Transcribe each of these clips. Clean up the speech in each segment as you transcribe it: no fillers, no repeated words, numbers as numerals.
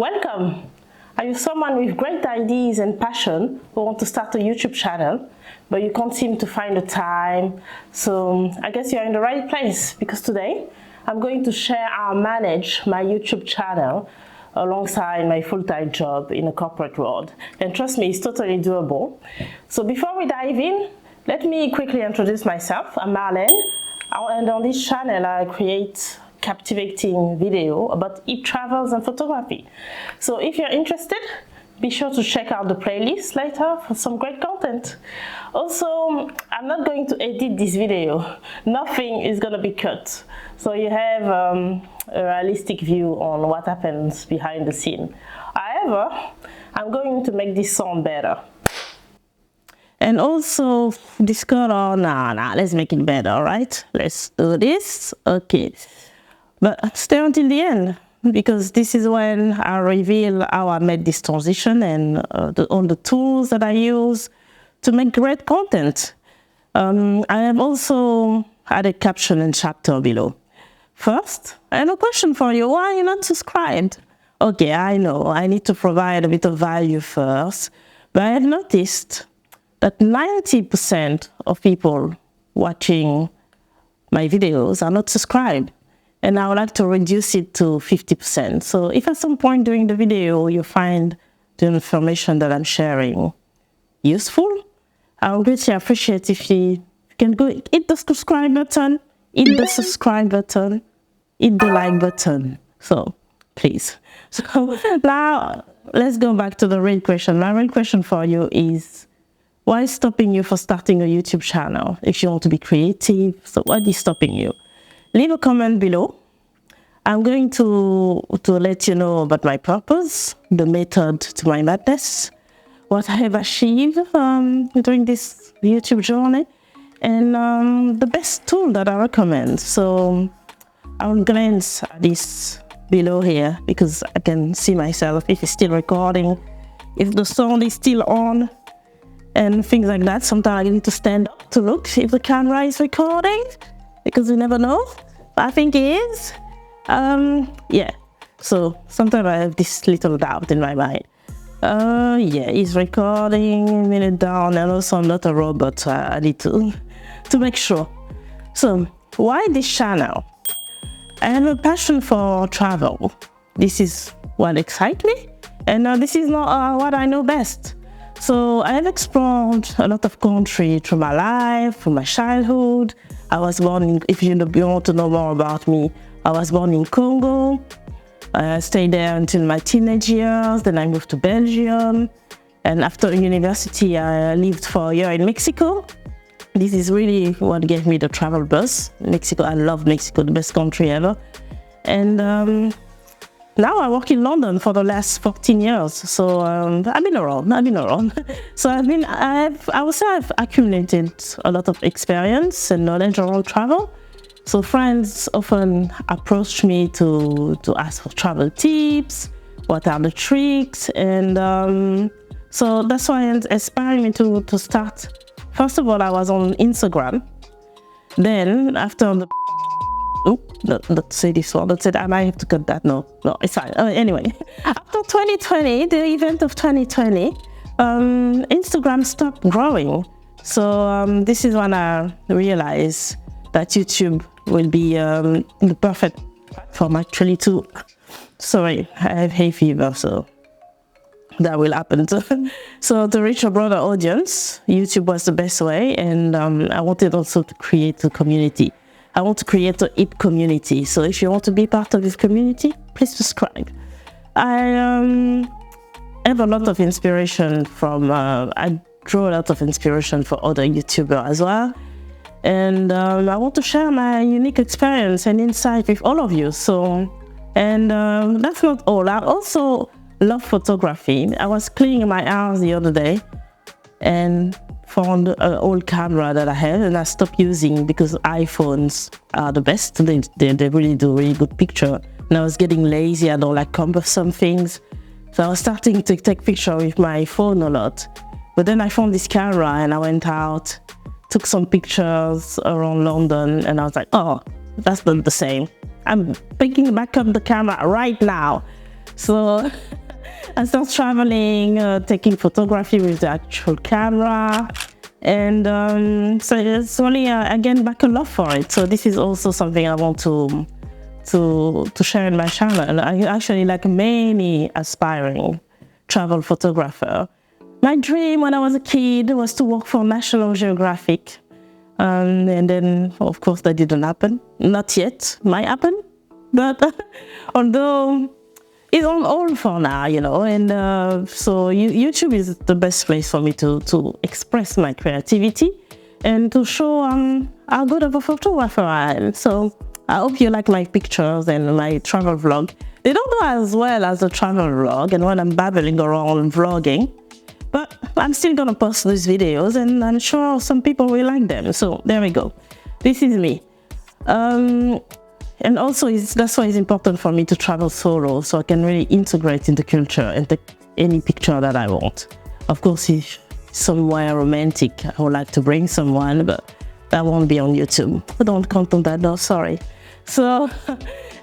Welcome! Are you someone with great ideas and passion who want to start a YouTube channel, but you can't seem to find the time? So I guess you're in the right place, because today I'm going to share how I manage my YouTube channel alongside my full-time job in a corporate world. And trust me, it's totally doable. So before we dive in, let me quickly introduce myself. I'm Marlene, and on this channel I create captivating video about e-travels and photography. So if you're interested, be sure to check out the playlist later for some great content. Also, I'm not going to edit this video. Nothing is going to be cut. So you have a realistic view on what happens behind the scene. However, I'm going to make this sound better. And also this color, let's make it better, all right? Let's do this, okay. But stay until the end, because this is when I reveal how I made this transition and all the tools that I use to make great content. I have also added a caption and chapter below. First, I have a question for you. Why are you not subscribed? Okay, I know, I need to provide a bit of value first, but I have noticed that 90% of people watching my videos are not subscribed. And I would like to reduce it to 50%. So if at some point during the video you find the information that I'm sharing useful, I would greatly appreciate if you can go hit the subscribe button, hit the subscribe button, hit the like button. So please. So now let's go back to the real question. My real question for you is, what is stopping you from starting a YouTube channel if you want to be creative? So what is stopping you? Leave a comment below. I'm going to let you know about my purpose, the method to my madness, what I have achieved during this YouTube journey, and the best tool that I recommend. So I'll glance at this below here because I can see myself if it's still recording, if the sound is still on, and things like that. Sometimes I need to stand up to look if the camera is recording, because you never know. But I think it is. Yeah. So sometimes I have this little doubt in my mind. Yeah, it's recording, a minute down, and also I'm not a robot. So I need to make sure. So why this channel? I have a passion for travel. This is what excites me, and this is not what I know best. So I have explored a lot of countries through my life, through my childhood. I was born in, if you want to know more about me, I was born in Congo. I stayed there until my teenage years. Then I moved to Belgium. And after university, I lived for a year in Mexico. This is really what gave me the travel buzz. Mexico, I love Mexico, the best country ever. And now I work in London for the last 14 years. So I've been around. So I would say I've accumulated a lot of experience and knowledge around travel. So friends often approach me to ask for travel tips, what are the tricks, and so that's why it inspired me to start. First of all, I was on Instagram. Then after the don't say this one. Don't say that. I might have to cut that. No, it's fine. Anyway, after 2020, the event of 2020, Instagram stopped growing. So this is when I realized that YouTube will be the perfect platform actually to. Sorry, I have hay fever, so that will happen. So to reach a broader audience, YouTube was the best way, and I wanted also to create a community. I want to create a hip community. So if you want to be part of this community, please subscribe. I have a lot of inspiration from, I draw a lot of inspiration for other YouTubers as well. And I want to share my unique experience and insight with all of you. So, and that's not all. I also love photography. I was cleaning my house the other day and found an old camera that I had, and I stopped using because iPhones are the best. They really do really good picture. And I was getting lazy. I don't like cumbersome things. So I was starting to take pictures with my phone a lot. But then I found this camera and I went out, took some pictures around London, and I was like, oh, that's not the same. I'm picking back up the camera right now. So I start traveling, taking photography with the actual camera. And so it's only I gained back a love for it. So this is also something I want to share in my channel. I actually, like many aspiring travel photographer, my dream when I was a kid was to work for National Geographic. And then, of course, that didn't happen. Not yet. Might happen. But although it's on hold for now, you know. And so YouTube is the best place for me to express my creativity and to show how good of a photographer I am. So I hope you like my pictures and my travel vlog. They don't do as well as the travel vlog and when I'm babbling around vlogging. But I'm still gonna post these videos and I'm sure some people will like them. So there we go. This is me. And also that's why it's important for me to travel solo so I can really integrate in the culture and take any picture that I want. Of course, if somewhere romantic, I would like to bring someone, but that won't be on YouTube. I don't count on that, no, sorry. So,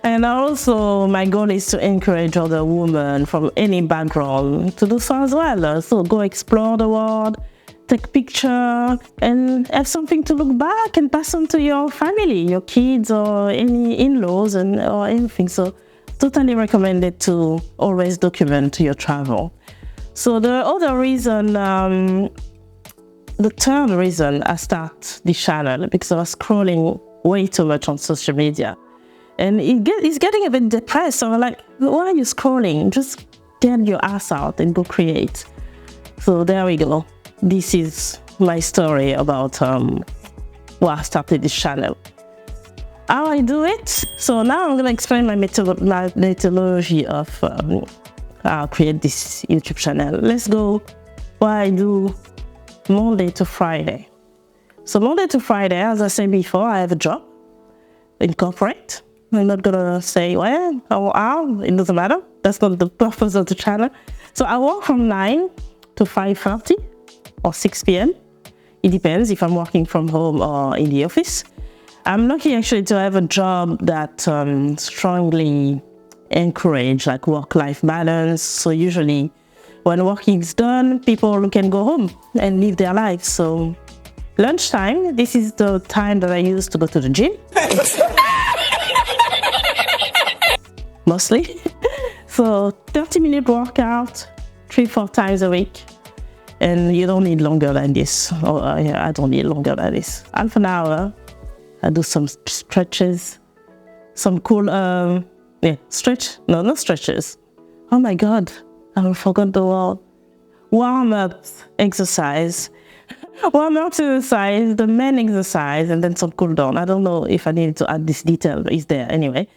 and also my goal is to encourage other women from any background to do so as well. So go explore the world, take picture, and have something to look back and pass on to your family, your kids or any in-laws or anything. So totally recommend it to always document your travel. So the other reason, the third reason I start this channel, because I was scrolling way too much on social media. And it's getting a bit depressed. So I'm like, why are you scrolling? Just get your ass out and go create. So there we go. This is my story about why I started this channel. How I do it? So now I'm going to explain my methodology of how I create this YouTube channel. Let's go what I do Monday to Friday. So Monday to Friday, as I said before, I have a job in corporate. I'm not gonna say when or how, it doesn't matter. That's not the purpose of the channel. So I work from 9 to 5:30 or 6 p.m. It depends if I'm working from home or in the office. I'm lucky actually to have a job that strongly encourage like work-life balance. So usually when working is done, people can go home and live their lives. So lunchtime, this is the time that I use to go to the gym. Mostly. So 30-minute workout, 3-4 times a week. And you don't need longer than this. I don't need longer than this. Half an hour. I do some stretches. Some cool, stretch. No, not stretches. Oh my God. I forgot the word. Warm-up exercise. Warm-up exercise, the main exercise, and then some cool down. I don't know if I need to add this detail, but it's there anyway.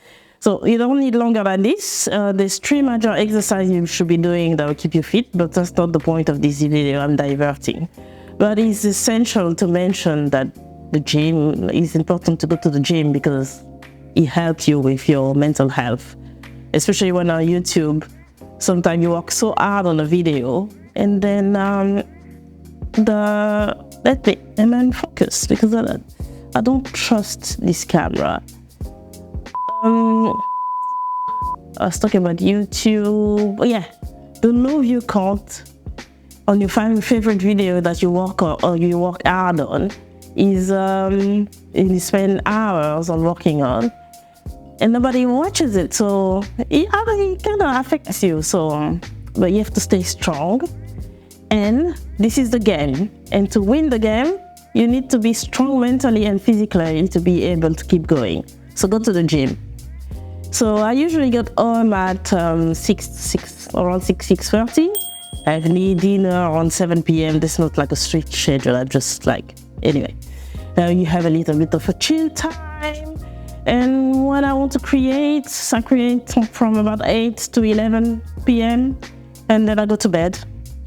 So you don't need longer than this. There's 3 major exercises you should be doing that will keep you fit, but that's not the point of this video. I'm diverting. But it's essential to mention that the gym is important to go to the gym because it helps you with your mental health, especially when on YouTube. Sometimes you work so hard on a video and then and then focus because I don't trust this camera. I was talking about YouTube. Oh, yeah, the low view count on your favorite video that you work on or you work hard on is you spend hours on working on and nobody watches it, so it kind of affects you. So but you have to stay strong, and this is the game, and to win the game you need to be strong mentally and physically to be able to keep going. So go to the gym. So I usually get home at around 6:30. I have dinner around 7 p.m. That's not like a strict schedule. I just like, anyway. Now you have a little bit of a chill time. And when I want to create, I create from about 8 to 11 p.m. And then I go to bed.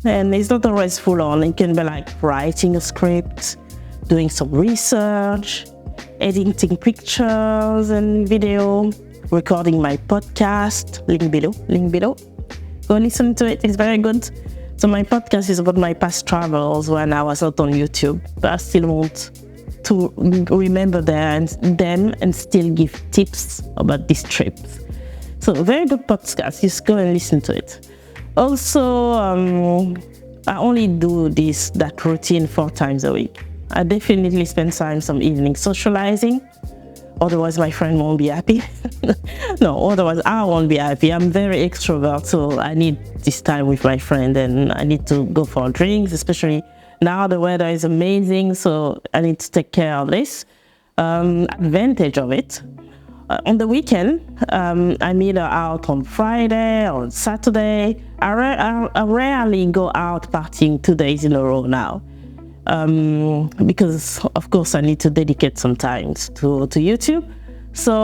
And it's not always full on. It can be like writing a script, doing some research, editing pictures and video, recording my podcast, link below. Go listen to it, it's very good. So my podcast is about my past travels when I was not on YouTube, but I still want to remember them and still give tips about these trips. So very good podcast. Just go and listen to it. Also, I only do that routine 4 times a week. I definitely spend time some evenings socializing. Otherwise, my friend won't be happy. No, otherwise I won't be happy. I'm very extrovert, so I need this time with my friend, and I need to go for drinks, especially now the weather is amazing, so I need to take care of this. Advantage of it. On the weekend, I meet her out on Friday or Saturday. I rarely go out partying 2 days in a row now. Because of course I need to dedicate some time to YouTube. So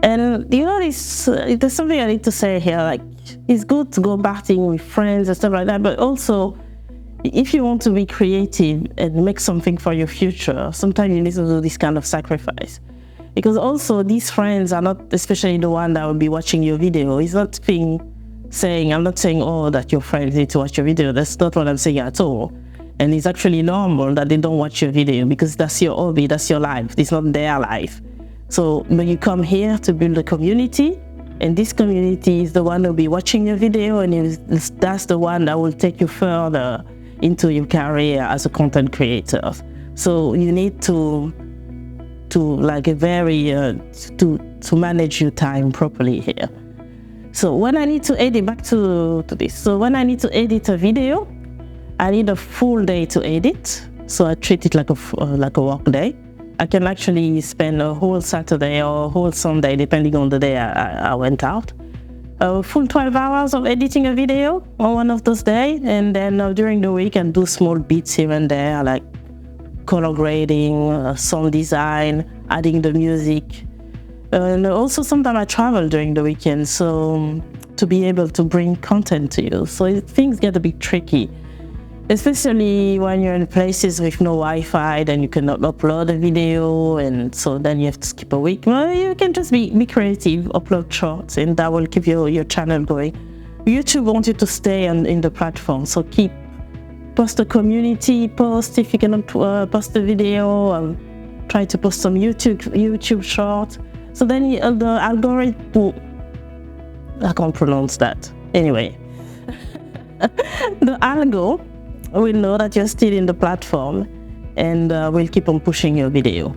and there's something I need to say here, like it's good to go partying with friends and stuff like that, but also if you want to be creative and make something for your future, sometimes you need to do this kind of sacrifice. Because also these friends are not, especially the one that will be watching your video, I'm not saying, oh, that your friends need to watch your video. That's not what I'm saying at all. And it's actually normal that they don't watch your video because that's your hobby, that's your life. It's not their life. So when you come here to build a community, and this community is the one who will be watching your video, and that's the one that will take you further into your career as a content creator. So you need to manage your time properly here. So when I need to edit, back to this. So when I need to edit a video, I need a full day to edit. So I treat it like a work day. I can actually spend a whole Saturday or a whole Sunday, depending on the day I went out. A full 12 hours of editing a video on one of those days. And then during the week, I do small bits here and there, like color grading, sound design, adding the music. And also sometimes I travel during the weekend, so to be able to bring content to you. So things get a bit tricky, especially when you're in places with no Wi-Fi, then you cannot upload a video, and so then you have to skip a week. Well, you can just be creative, upload shorts, and that will keep your channel going. YouTube wants you to stay in the platform, so post a community post if you cannot post a video, try to post some YouTube shorts. So then the algorithm, I can't pronounce that. Anyway, the algo will know that you're still in the platform, and will keep on pushing your video.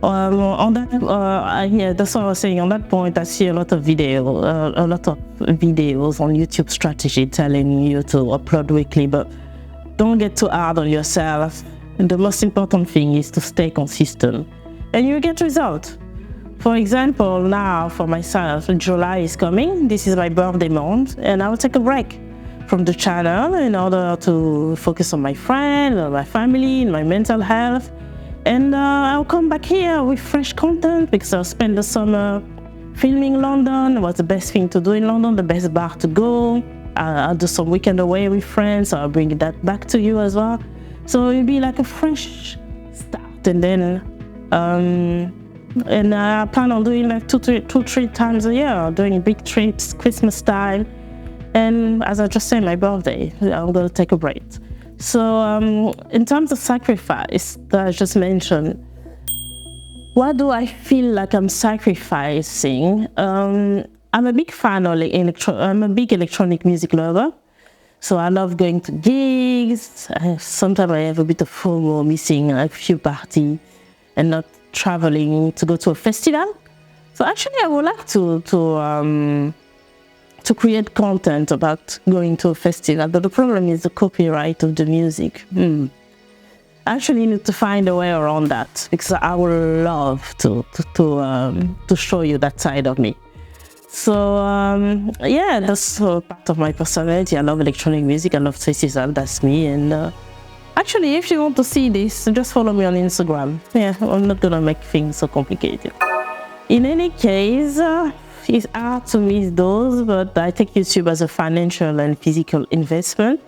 On that, yeah, that's what I was saying. On that point, I see a lot of videos on YouTube strategy telling you to upload weekly, but don't get too hard on yourself. And the most important thing is to stay consistent, and you get results. For example, now for myself, July is coming. This is my birthday month, and I'll take a break from the channel in order to focus on my friends, on my family, and my mental health. And I'll come back here with fresh content because I'll spend the summer filming London. What's the best thing to do in London, the best bar to go. I'll do some weekend away with friends, so I'll bring that back to you as well. So it'll be like a fresh start. And then I plan on doing like 2-3 times a year, doing big trips, Christmas time. And as I just said, my birthday, I'm going to take a break. So in terms of sacrifice that I just mentioned, what do I feel like I'm sacrificing? I'm a big fan of I'm a big electronic music lover. So I love going to gigs. Sometimes I have a bit of FOMO, missing a few parties and not traveling to go to a festival. So actually I would like to create content about going to a festival, but the problem is the copyright of the music. I actually need to find a way around that, because I would love to show you that side of me. So yeah, that's part of my personality. I love electronic music. I love Tracy. That's me. And actually, if you want to see this, just follow me on Instagram. Yeah, I'm not gonna make things so complicated. In any case, it's hard to miss those, but I take YouTube as a financial and physical investment.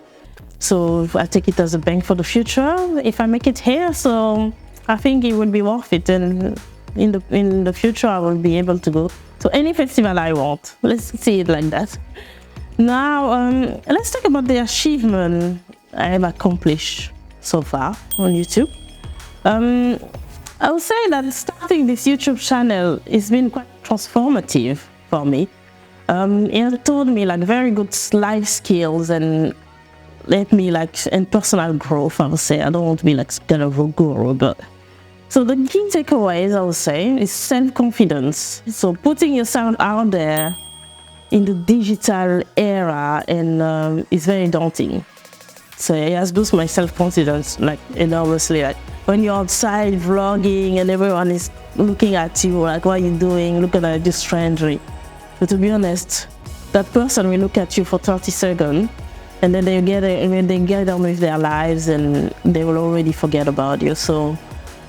So I take it as a bank for the future if I make it here. So I think it will be worth it, and in the future I will be able to go to any festival I want. Let's see it like that. Now let's talk about the achievement I have accomplished so far on YouTube. I would say that starting this YouTube channel has been quite transformative for me. It taught me like very good life skills and let me like in personal growth, I would say. I don't want to be like kind of a guru, but so the key takeaways I would say is self-confidence. So putting yourself out there in the digital era and is very daunting. So it has boosted my self-confidence like enormously. Like when you're outside vlogging and everyone is looking at you like, what are you doing? Looking at you strangely. But to be honest, that person will look at you for 30 seconds and then they get on with their lives and they will already forget about you. So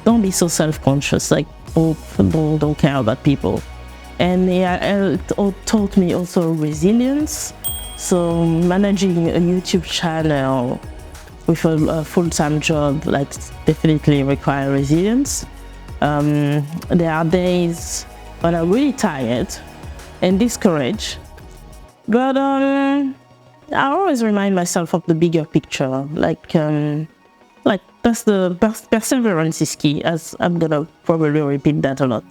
don't be so self-conscious, like don't care about people. And it taught me also resilience. So managing a YouTube channel with a full-time job like definitely require resilience. There are days when I'm really tired and discouraged, but I always remind myself of the bigger picture. Like that's the perseverance is key, as I'm gonna probably repeat that a lot.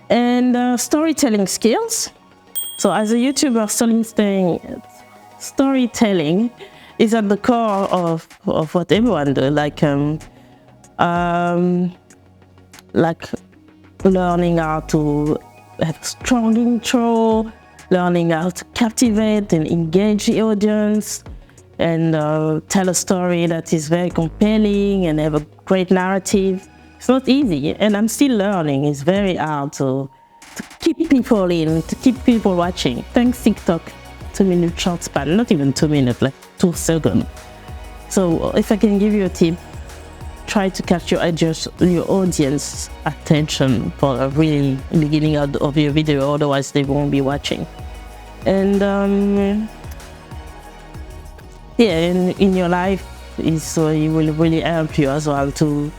And storytelling skills. So as a YouTuber, storytelling is at the core of what everyone does. Like learning how to have a strong intro, learning how to captivate and engage the audience, and tell a story that is very compelling and have a great narrative. It's not easy, and I'm still learning. It's very hard to keep people in, to keep people watching. Thanks TikTok, 2-minute short span, not even 2 minutes, like 2 seconds. So if I can give you a tip, try to catch your audience attention for the really beginning of your video, otherwise they won't be watching. And yeah, in your life, it will really help you as well to.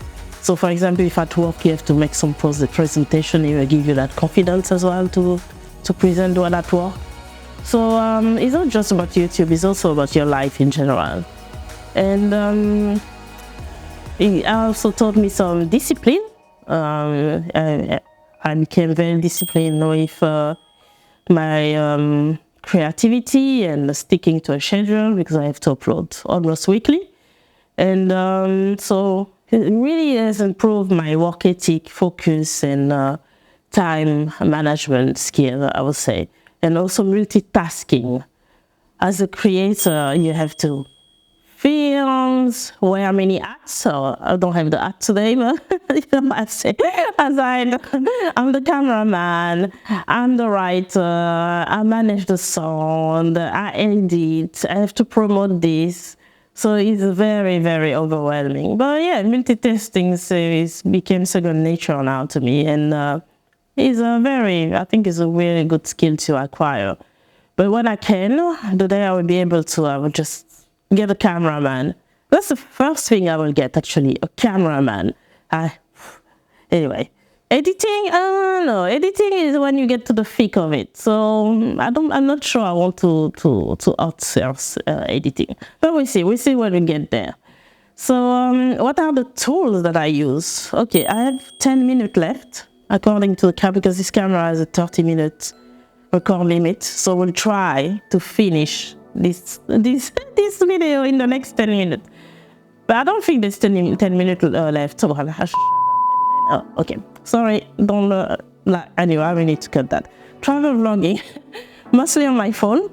So for example, if at work you have to make some presentation, it will give you that confidence as well to present well at work. So it's not just about YouTube, it's also about your life in general. And it also taught me some discipline. I became very disciplined with my creativity and sticking to a schedule because I have to upload almost weekly. And so it really has improved my work ethic, focus, and time management skill, I would say. And also multitasking. As a creator, you have to film, wear many hats. So I don't have the hat today, but I'm the cameraman, I'm the writer, I manage the sound, I edit, I have to promote this. So it's very, very overwhelming. But yeah, multitasking became second nature now to me. And I think it's a really good skill to acquire. But when I can, today I will be able to, I will just get a cameraman. That's the first thing I will get, actually, a cameraman. Anyway, editing, no, editing is when you get to the thick of it. So I'm not sure I want to outsource editing, but we'll see when we get there. So what are the tools that I use? Okay, I have 10 minutes left, according to the camera, because this camera has a 30-minute record limit. So we'll try to finish this video in the next 10 minutes. But I don't think there's 10 minutes left. So okay, sorry, don't anyway, I will need to cut that. Travel vlogging, mostly on my phone.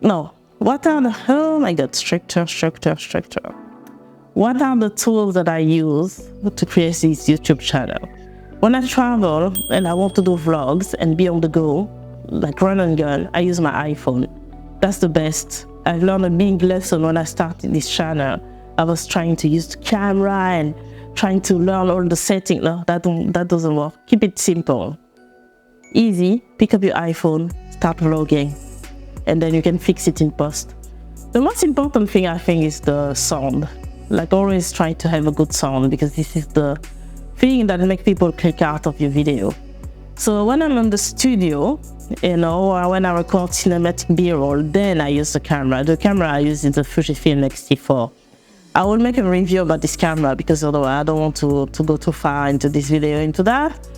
No, oh my god, structure. What are the tools that I use to create this YouTube channel? When I travel and I want to do vlogs and be on the go, like run and gun, I use my iPhone. That's the best. I learned a big lesson when I started this channel. I was trying to use the camera and trying to learn all the settings. No, that doesn't work. Keep it simple. Easy, pick up your iPhone, start vlogging, and then you can fix it in post. The most important thing I think is the sound. Like always try to have a good sound because this is the thing that makes people click out of your video. So when I'm in the studio, or when I record cinematic B-roll, then I use the camera. The camera I use is the Fujifilm X-T4. I will make a review about this camera because otherwise I don't want to go too far into this video into that.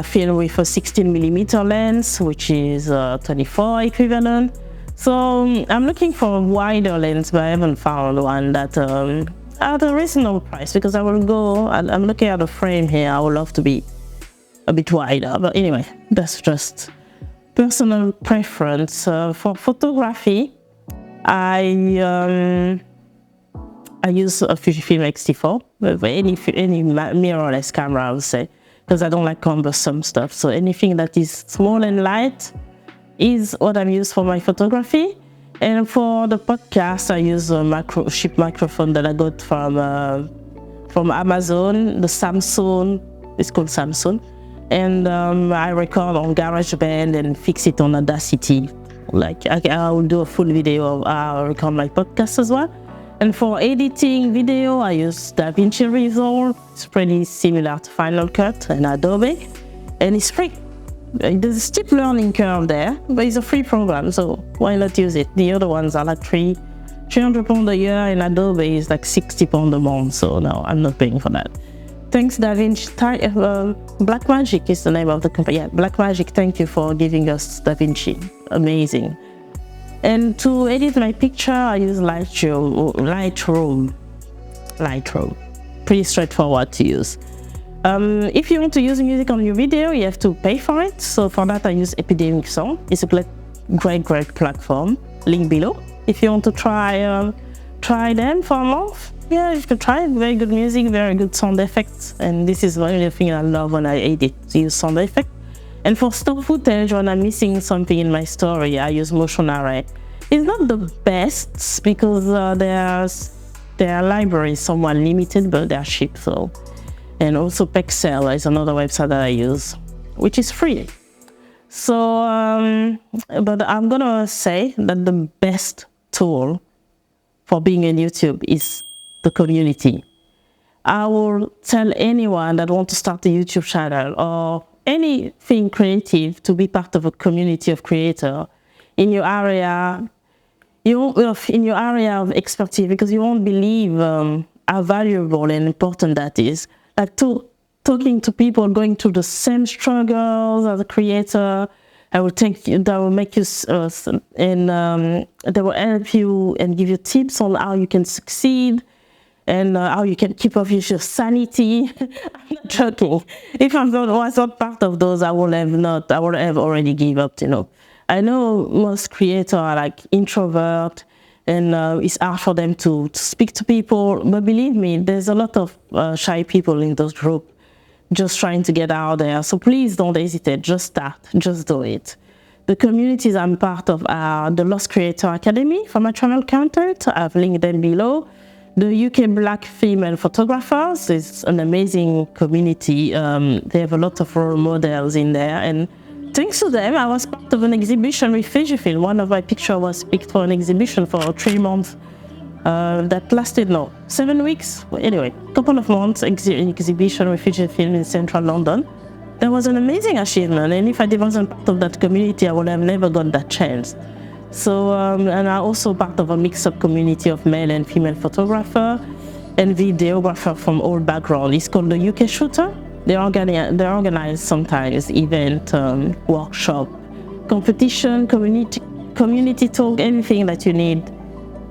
film with a 16mm lens, which is 24 equivalent. So I'm looking for a wider lens, but I haven't found one that at a reasonable price, because I'm looking at a frame here. I would love to be a bit wider, but anyway, that's just personal preference. For photography, I use a Fujifilm X-T4 with any mirrorless camera, I would say, because I don't like cumbersome stuff. So anything that is small and light is what I'm used for my photography. And for the podcast, I use a cheap microphone that I got from Amazon, the Samsung. It's called Samsung. And I record on GarageBand and fix it on Audacity. Like I will do a full video of how I record my podcast as well. And for editing video, I use DaVinci Resolve. It's pretty similar to Final Cut and Adobe, and it's free. There's a steep learning curve there, but it's a free program, so why not use it? The other ones are like £300 a year, and Adobe is like £60 a month, so no, I'm not paying for that. Thanks, DaVinci. Blackmagic is the name of the company. Yeah, Blackmagic, thank you for giving us DaVinci. Amazing. And to edit my picture, I use Lightroom. Pretty straightforward to use. If you want to use music on your video, you have to pay for it. So for that, I use Epidemic Sound. It's a great platform. Link below. If you want to try them for a month, yeah, you can try it. Very good music, very good sound effects. And this is one of the things I love when I edit, to use sound effects. And for stock footage, when I'm missing something in my story, I use Motion Array. It's not the best because their library is somewhat limited, but they're cheap. So, and also Pexel is another website that I use, which is free. So, but I'm gonna say that the best tool for being on YouTube is the community. I will tell anyone that wants to start a YouTube channel or anything creative to be part of a community of creators in your area, in your area of expertise, because you won't believe how valuable and important that is. Like talking to people going through the same struggles as a creator, that will make you and that will help you and give you tips on how you can succeed and how you can keep up with your sanity. I'm not joking. If I was not part of those, I would have already give up, you know. I know most creators are like introvert and it's hard for them to speak to people, but believe me, there's a lot of shy people in those groups just trying to get out there. So please don't hesitate, just start, just do it. The communities I'm part of are the Lost Creator Academy for my travel content. I've linked them below. The UK Black Female Photographers is an amazing community. They have a lot of role models in there, and thanks to them, I was part of an exhibition with Fujifilm. One of my pictures was picked for an exhibition for 3 months. That lasted 7 weeks. Anyway, a couple of months exhibition with Fujifilm in central London. That was an amazing achievement, and if I wasn't part of that community, I would have never got that chance. So, and I'm also part of a mix-up community of male and female photographer and videographer from all backgrounds. It's called the UK Shooter. They organize sometimes event, workshop, competition, community talk, anything that you need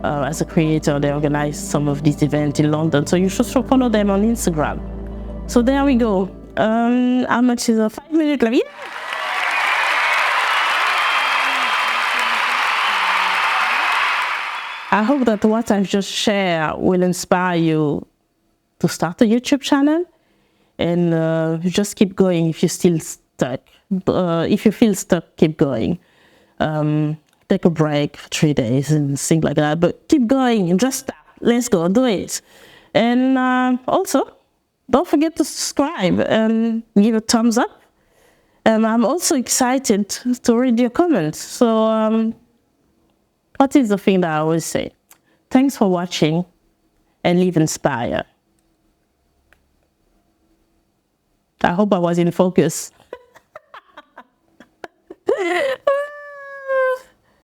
as a creator. They organize some of these events in London. So you should follow them on Instagram. So there we go. How much is a 5-minute live? I hope that what I've just shared will inspire you to start a YouTube channel, and just keep going if you're still stuck. If you feel stuck, keep going. Take a break for 3 days and things like that, but keep going and just start. Let's go, do it. And also, don't forget to subscribe and give a thumbs up. And I'm also excited to read your comments. So, what is the thing that I always say? Thanks for watching and live inspired. I hope I was in focus.